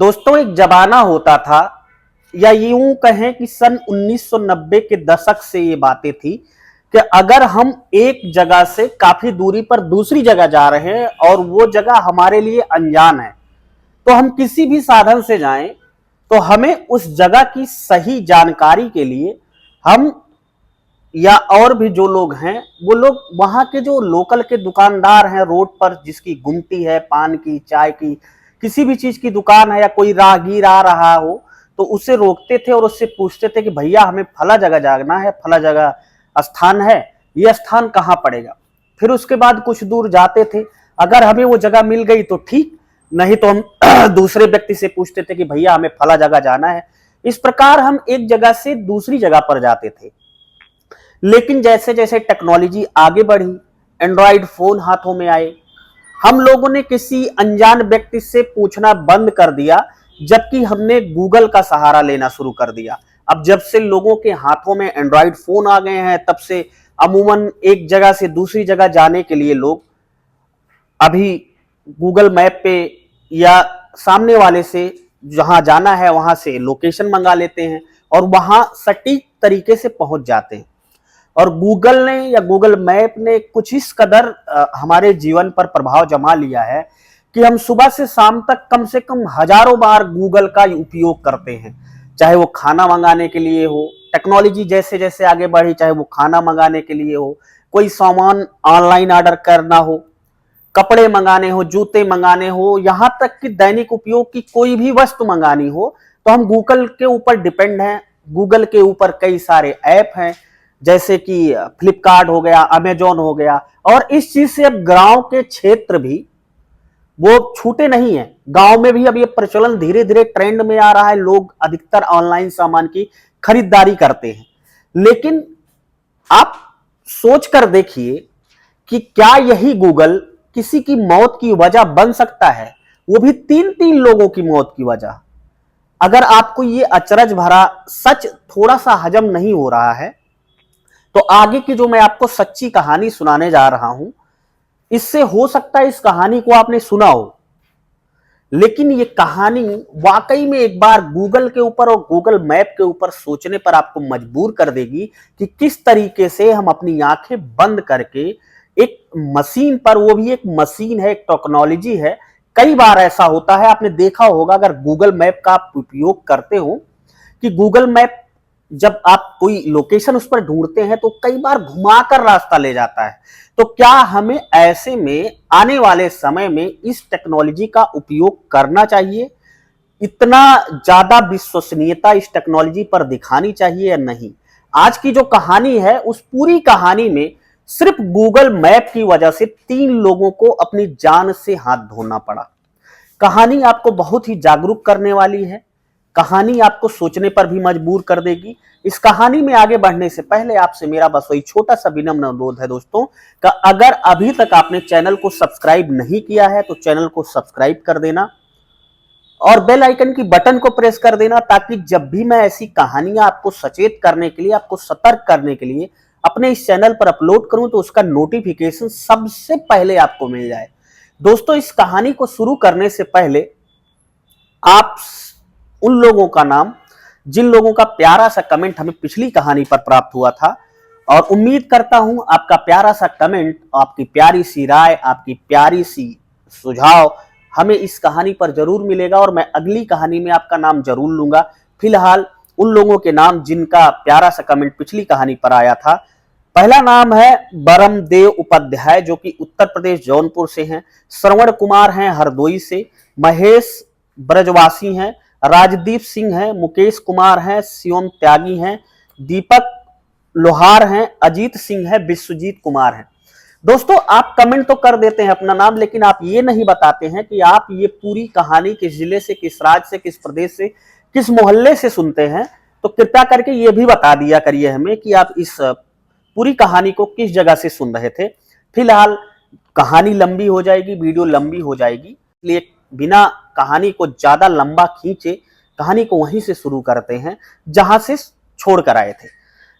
दोस्तों एक जमाना होता था या यूं कहें कि सन 1990 के दशक से ये बातें थी कि अगर हम एक जगह से काफी दूरी पर दूसरी जगह जा रहे हैं और वो जगह हमारे लिए अनजान है तो हम किसी भी साधन से जाएं तो हमें उस जगह की सही जानकारी के लिए हम या और भी जो लोग हैं वो लोग वहां के जो लोकल के दुकानदार हैं रोड पर जिसकी गुमटी है पान की चाय की किसी भी चीज की दुकान है या कोई राहगीर आ रहा हो तो उसे रोकते थे और उससे पूछते थे कि भैया हमें फला जगह जाना है फला जगह स्थान है ये स्थान कहाँ पड़ेगा। फिर उसके बाद कुछ दूर जाते थे, अगर हमें वो जगह मिल गई तो ठीक, नहीं तो हम दूसरे व्यक्ति से पूछते थे कि भैया हमें फला जगह जाना है। इस प्रकार हम एक जगह से दूसरी जगह पर जाते थे। लेकिन जैसे जैसे टेक्नोलॉजी आगे बढ़ी, एंड्रॉइड फोन हाथों में आए, हम लोगों ने किसी अनजान व्यक्ति से पूछना बंद कर दिया, जबकि हमने गूगल का सहारा लेना शुरू कर दिया। अब जब से लोगों के हाथों में एंड्रॉइड फोन आ गए हैं तब से अमूमन एक जगह से दूसरी जगह जाने के लिए लोग अभी गूगल मैप पे या सामने वाले से जहां जाना है वहां से लोकेशन मंगा लेते हैं और वहां सटीक तरीके से पहुंच जाते हैं। और गूगल ने या गूगल मैप ने कुछ इस कदर हमारे जीवन पर प्रभाव जमा लिया है कि हम सुबह से शाम तक कम से कम हजारों बार गूगल का उपयोग करते हैं, चाहे वो खाना मंगाने के लिए हो, टेक्नोलॉजी जैसे जैसे आगे बढ़ी, चाहे वो खाना मंगाने के लिए हो, कोई सामान ऑनलाइन ऑर्डर करना हो, कपड़े मंगाने हो, जूते मंगाने हो, यहां तक कि दैनिक उपयोग की कोई भी वस्तु मंगानी हो तो हम गूगल के ऊपर डिपेंड हैं। गूगल के ऊपर कई सारे ऐप हैं जैसे कि फ्लिपकार्ट हो गया, अमेजोन हो गया, और इस चीज से अब गांव के क्षेत्र भी वो छूटे नहीं है। गांव में भी अब ये प्रचलन धीरे धीरे ट्रेंड में आ रहा है, लोग अधिकतर ऑनलाइन सामान की खरीदारी करते हैं। लेकिन आप सोच कर देखिए कि क्या यही गूगल किसी की मौत की वजह बन सकता है, वो भी तीन तीन लोगों की मौत की वजह। अगर आपको ये अचरज भरा सच थोड़ा सा हजम नहीं हो रहा है तो आगे की जो मैं आपको सच्ची कहानी सुनाने जा रहा हूं, इससे हो सकता है इस कहानी को आपने सुना हो, लेकिन ये कहानी वाकई में एक बार गूगल के ऊपर और गूगल मैप के ऊपर सोचने पर आपको मजबूर कर देगी कि किस तरीके से हम अपनी आंखें बंद करके एक मशीन पर, वो भी एक मशीन है, एक टेक्नोलॉजी है। कई बार ऐसा होता है, आपने देखा होगा अगर गूगल मैप का आप उपयोग करते हो कि गूगल मैप जब आप कोई लोकेशन उस पर ढूंढते हैं तो कई बार घुमाकर रास्ता ले जाता है। तो क्या हमें ऐसे में आने वाले समय में इस टेक्नोलॉजी का उपयोग करना चाहिए? इतना ज्यादा विश्वसनीयता इस टेक्नोलॉजी पर दिखानी चाहिए या नहीं? आज की जो कहानी है उस पूरी कहानी में सिर्फ गूगल मैप की वजह से तीन लोगों को अपनी जान से हाथ धोना पड़ा। कहानी आपको बहुत ही जागरूक करने वाली है, कहानी आपको सोचने पर भी मजबूर कर देगी। इस कहानी में आगे बढ़ने से पहले आपसे मेरा बस वही छोटा सा विनम्र अनुरोध है दोस्तों का अगर अभी तक आपने चैनल को सब्सक्राइब नहीं किया है तो चैनल को सब्सक्राइब कर देना और बेल आइकन की बटन को प्रेस कर देना, ताकि जब भी मैं ऐसी कहानियां आपको सचेत करने के लिए, आपको सतर्क करने के लिए अपने इस चैनल पर अपलोड करूं तो उसका नोटिफिकेशन सबसे पहले आपको मिल जाए। दोस्तों इस कहानी को शुरू करने से पहले आप उन लोगों का नाम जिन लोगों का प्यारा सा कमेंट हमें पिछली कहानी पर प्राप्त हुआ था, और उम्मीद करता हूं आपका प्यारा सा कमेंट, आपकी प्यारी सी राय, आपकी प्यारी सी सुझाव हमें इस कहानी पर जरूर मिलेगा और मैं अगली कहानी में आपका नाम जरूर लूंगा। फिलहाल उन लोगों के नाम जिनका प्यारा सा कमेंट पिछली कहानी पर आया था। पहला नाम है बरमदेव उपाध्याय जो कि उत्तर प्रदेश जौनपुर से हैं, श्रवण कुमार हैं हरदोई से, महेश ब्रजवासी हैं, राजदीप सिंह हैं, मुकेश कुमार हैं, शिवम त्यागी हैं, दीपक लोहार हैं, अजीत सिंह है, विश्वजीत कुमार हैं। दोस्तों आप कमेंट तो कर देते हैं अपना नाम, लेकिन आप ये नहीं बताते हैं कि आप ये पूरी कहानी किस जिले से, किस राज्य से, किस प्रदेश से, किस मोहल्ले से सुनते हैं। तो कृपया करके ये भी बता दिया करिए हमें कि आप इस पूरी कहानी को किस जगह से सुन रहे थे। फिलहाल कहानी लंबी हो जाएगी, वीडियो लंबी हो जाएगी, इसलिए बिना कहानी को ज्यादा लंबा खींचे कहानी को वहीं से शुरू करते हैं जहां से छोड़ कर आए थे।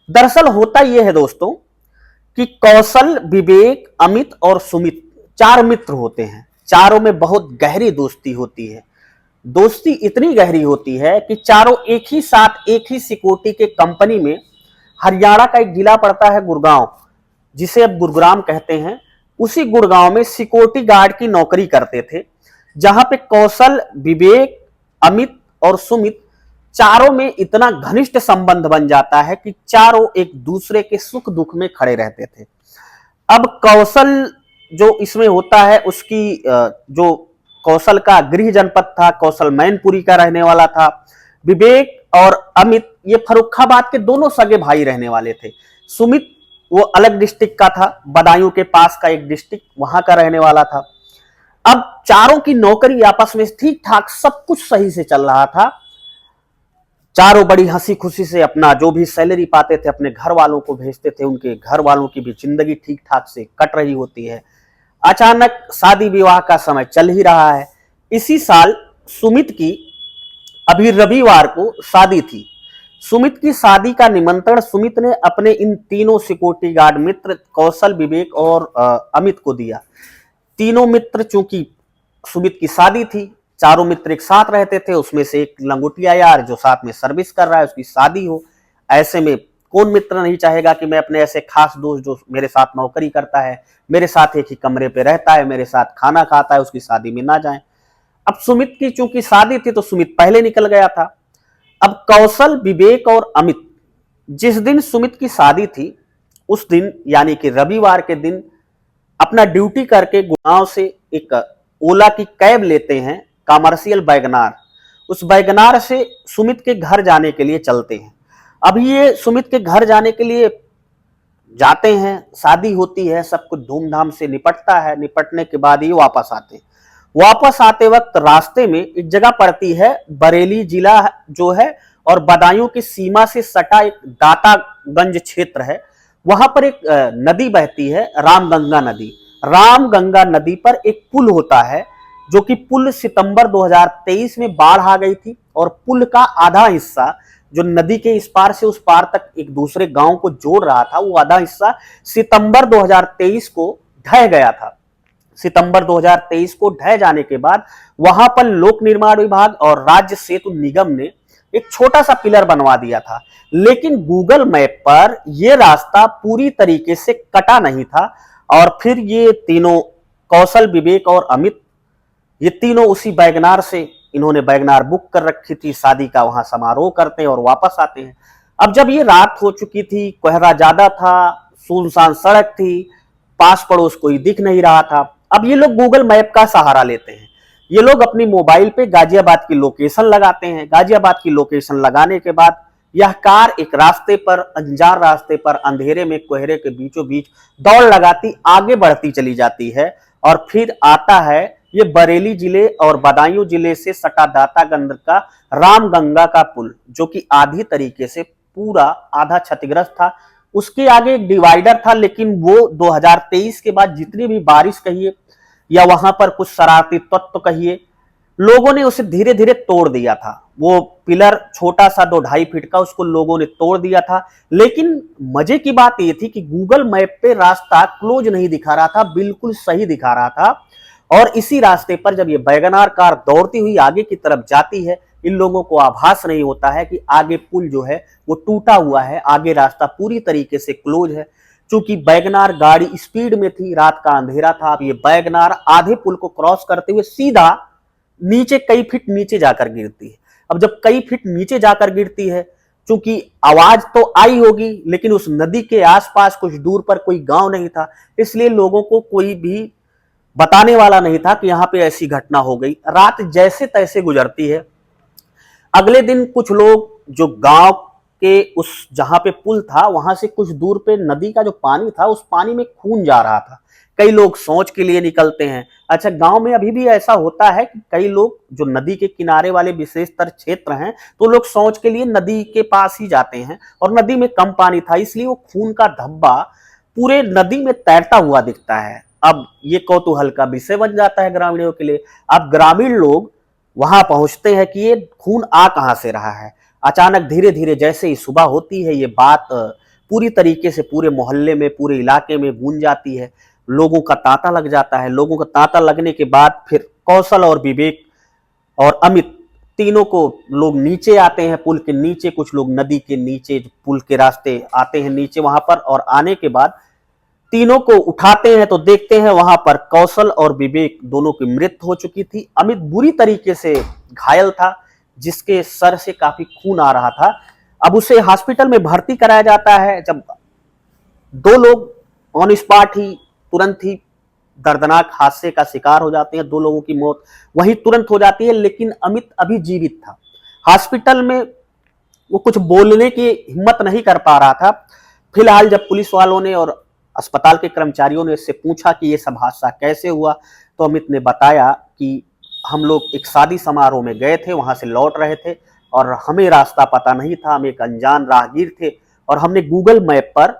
दरअसल होता यह है दोस्तों कि कौशल, विवेक, अमित और सुमित चार मित्र होते हैं। चारों में बहुत गहरी दोस्ती होती है। दोस्ती इतनी गहरी होती है कि चारों एक ही साथ एक ही सिक्योरिटी के कंपनी में, हरियाणा का एक जिला पड़ता है गुड़गांव, जिसे अब गुरुग्राम कहते हैं, उसी गुड़गांव में सिक्योरिटी गार्ड की नौकरी करते थे, जहां पे कौशल, विवेक, अमित और सुमित चारों में इतना घनिष्ठ संबंध बन जाता है कि चारों एक दूसरे के सुख दुख में खड़े रहते थे। अब कौशल जो इसमें होता है, उसकी जो कौशल का गृह जनपद था, कौशल मैनपुरी का रहने वाला था। विवेक और अमित ये फर्रुखाबाद के दोनों सगे भाई रहने वाले थे। सुमित वो अलग डिस्ट्रिक्ट का था, बदायूं के पास का एक डिस्ट्रिक्ट, वहां का रहने वाला था। अब चारों की नौकरी आपस में ठीक ठाक, सब कुछ सही से चल रहा था। चारों बड़ी हंसी खुशी से अपना जो भी सैलरी पाते थे अपने घर वालों को भेजते थे, उनके घर वालों की भी जिंदगी ठीक ठाक से कट रही होती है। अचानक शादी विवाह का समय चल ही रहा है। इसी साल सुमित की अभी रविवार को शादी थी। सुमित की शादी का निमंत्रण सुमित ने अपने इन तीनों सिक्योरिटी गार्ड मित्र कौशल, विवेक और अमित को दिया। तीनों मित्र, चूंकि सुमित की शादी थी, चारों मित्र एक साथ रहते थे, उसमें से एक लंगोटिया यार जो साथ में सर्विस कर रहा है उसकी शादी हो। ऐसे में कौन मित्र नहीं चाहेगा कि मैं अपने ऐसे खास दोस्त जो मेरे साथ नौकरी करता है, मेरे साथ एक ही कमरे पे रहता है, मेरे साथ खाना खाता है, उसकी शादी में ना जाए। अब सुमित की चूंकि शादी थी तो सुमित पहले निकल गया था। अब कौशल, विवेक और अमित, जिस दिन सुमित की शादी थी उस दिन यानी कि रविवार के दिन अपना ड्यूटी करके गुड़गांव से एक ओला की कैब लेते हैं, कमर्शियल वैगनार। उस वैगनार से सुमित के घर जाने के लिए चलते हैं। अब ये सुमित के घर जाने के लिए जाते हैं, शादी होती है, सब कुछ धूमधाम से निपटता है। निपटने के बाद ये वापस आते हैं। वापस आते वक्त रास्ते में एक जगह पड़ती है, बरेली जिला जो है और बदायूं की सीमा से सटा एक दातागंज क्षेत्र है। वहां पर एक नदी बहती है, रामगंगा नदी। रामगंगा नदी पर एक पुल होता है, जो कि पुल सितंबर 2023 में बाढ़ आ गई थी और पुल का आधा हिस्सा जो नदी के इस पार से उस पार तक एक दूसरे गांव को जोड़ रहा था, वो आधा हिस्सा सितंबर 2023 को ढह गया था। सितंबर 2023 को ढह जाने के बाद वहां पर लोक निर्माण विभाग और राज्य सेतु निगम ने एक छोटा सा पिलर बनवा दिया था, लेकिन गूगल मैप पर यह रास्ता पूरी तरीके से कटा नहीं था। और फिर ये तीनों कौशल, विवेक और अमित, ये तीनों उसी वैगनार से, इन्होंने वैगनार बुक कर रखी थी, शादी का वहां समारोह करते हैं और वापस आते हैं। अब जब ये रात हो चुकी थी, कोहरा ज्यादा था, सुनसान सड़क थी, पास पड़ोस कोई दिख नहीं रहा था। अब ये लोग गूगल मैप का सहारा लेते हैं। ये लोग अपनी मोबाइल पे गाजियाबाद की लोकेशन लगाते हैं। गाजियाबाद की लोकेशन लगाने के बाद यह कार एक रास्ते पर, अनजान रास्ते पर, अंधेरे में कोहरे के बीचों बीच दौड़ लगाती आगे बढ़ती चली जाती है। और फिर आता है ये बरेली जिले और बदायूं जिले से सटा दातागंज का रामगंगा का पुल, जो कि आधी तरीके से पूरा आधा क्षतिग्रस्त था। उसके आगे एक डिवाइडर था, लेकिन वो 2023 के बाद जितनी भी बारिश कहिए या वहां पर कुछ शरारती तत्व कहिए, लोगों ने उसे धीरे धीरे तोड़ दिया था। वो पिलर छोटा सा 2-2.5 फीट का, उसको लोगों ने तोड़ दिया था। लेकिन मजे की बात यह थी कि गूगल मैप पे रास्ता क्लोज नहीं दिखा रहा था, बिल्कुल सही दिखा रहा था। और इसी रास्ते पर जब ये वैगनार कार दौड़ती हुई आगे की तरफ जाती है, इन लोगों को आभास नहीं होता है कि आगे पुल जो है वो टूटा हुआ है, आगे रास्ता पूरी तरीके से क्लोज है। चूंकि वैगनार गाड़ी स्पीड में थी, रात का अंधेरा था, अब ये वैगनार आधे पुल को क्रॉस करते हुए सीधा नीचे कई फीट नीचे जाकर गिरती है। अब जब कई फीट नीचे जाकर गिरती है, चूंकि आवाज तो आई होगी, लेकिन उस नदी के आसपास कुछ दूर पर कोई गांव नहीं था, इसलिए लोगों को कोई भी बताने वाला नहीं था कि यहां पे ऐसी घटना हो गई। रात जैसे तैसे गुजरती है। अगले दिन कुछ लोग जो गांव के उस जहां पे पुल था वहां से कुछ दूर पे नदी का जो पानी था, उस पानी में खून जा रहा था। कई लोग शौच के लिए निकलते हैं। अच्छा, गांव में अभी भी ऐसा होता है कि कई लोग जो नदी के किनारे वाले विशेषतर क्षेत्र हैं, तो लोग शौच के लिए नदी के पास ही जाते हैं, और नदी में कम पानी था इसलिए वो खून का धब्बा पूरे नदी में तैरता हुआ दिखता है। अब ये कौतूहल का विषय बन जाता है ग्रामीणों के लिए। अब ग्रामीण लोग वहां पहुंचते हैं कि ये खून आ कहां से रहा है। अचानक धीरे धीरे जैसे ही सुबह होती है, ये बात पूरी तरीके से पूरे मोहल्ले में, पूरे इलाके में गूंज जाती है। लोगों का तांता लग जाता है। लोगों का तांता लगने के बाद फिर कौशल और विवेक और अमित, तीनों को लोग नीचे आते हैं पुल के नीचे, कुछ लोग नदी के नीचे पुल के रास्ते आते हैं नीचे वहां पर, और आने के बाद तीनों को उठाते हैं तो देखते हैं वहां पर कौशल और विवेक दोनों की मृत्यु हो चुकी थी। अमित बुरी तरीके से घायल था, जिसके सर से काफी खून आ रहा था। अब उसे हॉस्पिटल में भर्ती कराया जाता है। जब दो लोग ऑन स्पॉट ही तुरंत ही दर्दनाक हादसे का शिकार हो जाते हैं, दो लोगों की मौत वही तुरंत हो जाती है, लेकिन अमित अभी जीवित था। हॉस्पिटल में वो कुछ बोलने की हिम्मत नहीं कर पा रहा था। फिलहाल जब पुलिस वालों ने और अस्पताल के कर्मचारियों ने इससे पूछा कि ये सब हादसा कैसे हुआ, तो अमित ने बताया कि हम लोग एक शादी समारोह में गए थे, वहां से लौट रहे थे और हमें रास्ता पता नहीं था, हम एक अनजान राहगीर थे और हमने गूगल मैप पर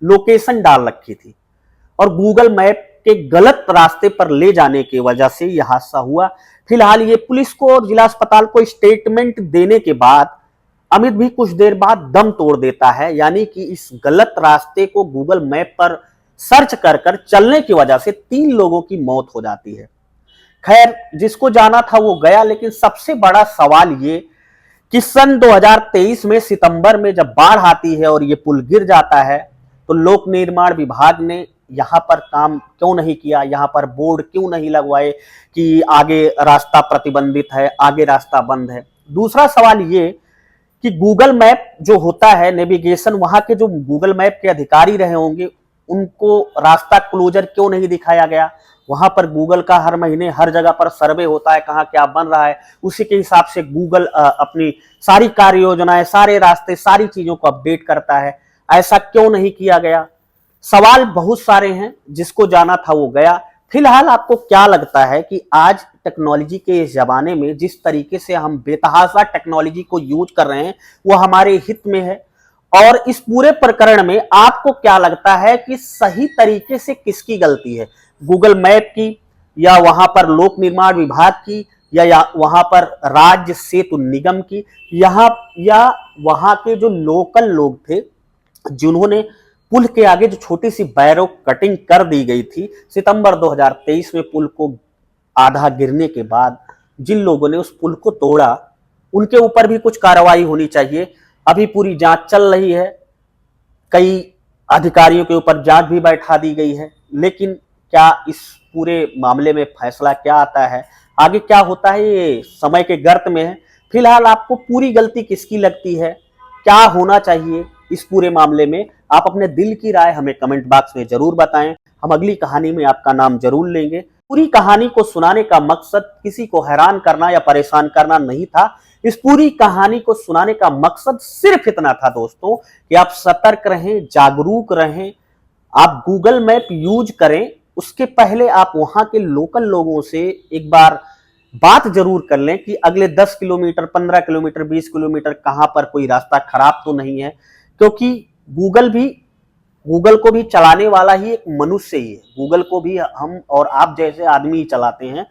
लोकेशन डाल रखी थी और गूगल मैप के गलत रास्ते पर ले जाने की वजह से यह हादसा हुआ। फिलहाल ये पुलिस को और जिला अस्पताल को स्टेटमेंट देने के बाद अमित भी कुछ देर बाद दम तोड़ देता है, यानी कि इस गलत रास्ते को गूगल मैप पर सर्च कर चलने की वजह से 3 लोगों की मौत हो जाती है। खैर, जिसको जाना था वो गया, लेकिन सबसे बड़ा सवाल ये कि सन 2023 में सितंबर में जब बाढ़ आती है और ये पुल गिर जाता है, तो लोक निर्माण विभाग ने यहाँ पर काम क्यों नहीं किया, यहाँ पर बोर्ड क्यों नहीं लगवाए कि आगे रास्ता प्रतिबंधित है, आगे रास्ता बंद है। दूसरा सवाल ये कि गूगल मैप जो होता है नेविगेशन, वहां के जो गूगल मैप के अधिकारी रहे होंगे उनको रास्ता क्लोजर क्यों नहीं दिखाया गया। वहां पर गूगल का हर महीने हर जगह पर सर्वे होता है, कहाँ क्या बन रहा है, उसी के हिसाब से गूगल अपनी सारी कार्य योजनाएं, सारे रास्ते, सारी चीजों को अपडेट करता है। ऐसा क्यों नहीं किया गया। सवाल बहुत सारे हैं, जिसको जाना था वो गया। फिलहाल आपको क्या लगता है कि आज टेक्नोलॉजी के इस जमाने में जिस तरीके से हम बेतहाशा टेक्नोलॉजी को यूज कर रहे हैं वो हमारे हित में है, और इस पूरे प्रकरण में आपको क्या लगता है कि सही तरीके से किसकी गलती है, गूगल मैप की या वहां पर लोक निर्माण विभाग की या वहां पर राज्य सेतु निगम की, या वहां के जो लोकल लोग थे जिन्होंने पुल के आगे जो छोटी सी बैरो कटिंग कर दी गई थी सितंबर 2023 में पुल को आधा गिरने के बाद, जिन लोगों ने उस पुल को तोड़ा उनके ऊपर भी कुछ कार्रवाई होनी चाहिए। अभी पूरी जांच चल रही है, कई अधिकारियों के ऊपर जांच भी बैठा दी गई है, लेकिन क्या इस पूरे मामले में फैसला क्या आता है, आगे क्या होता है, ये समय के गर्त में है। फिलहाल आपको पूरी गलती किसकी लगती है, क्या होना चाहिए इस पूरे मामले में, आप अपने दिल की राय हमें कमेंट बॉक्स में जरूर बताएं। हम अगली कहानी में आपका नाम जरूर लेंगे। पूरी कहानी को सुनाने का मकसद किसी को हैरान करना या परेशान करना नहीं था। इस पूरी कहानी को सुनाने का मकसद सिर्फ इतना था दोस्तों कि आप सतर्क रहें, जागरूक रहें, आप गूगल मैप यूज करें, उसके पहले आप वहां के लोकल लोगों से एक बार बात जरूर कर लें कि अगले 10 किलोमीटर, 15 किलोमीटर, 20 किलोमीटर कहां पर कोई रास्ता खराब तो नहीं है, क्योंकि गूगल को भी चलाने वाला ही एक मनुष्य ही है। गूगल को भी हम और आप जैसे आदमी ही चलाते हैं,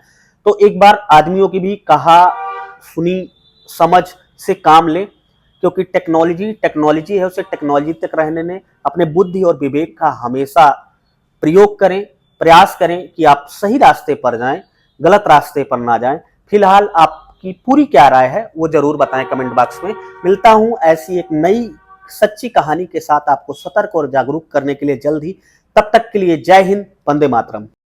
तो एक बार आदमियों की भी कहा सुनी समझ से काम ले, क्योंकि टेक्नोलॉजी है, उसे टेक्नोलॉजी तक रहने ने अपने बुद्धि और विवेक का हमेशा प्रयोग करें, प्रयास करें कि आप सही रास्ते पर जाएं, गलत रास्ते पर ना जाएं। फिलहाल आपकी पूरी क्या राय है वो जरूर बताएं कमेंट बॉक्स में। मिलता हूं ऐसी एक नई सच्ची कहानी के साथ आपको सतर्क और जागरूक करने के लिए जल्द ही। तब तक के लिए जय हिंद, वंदे मातरम।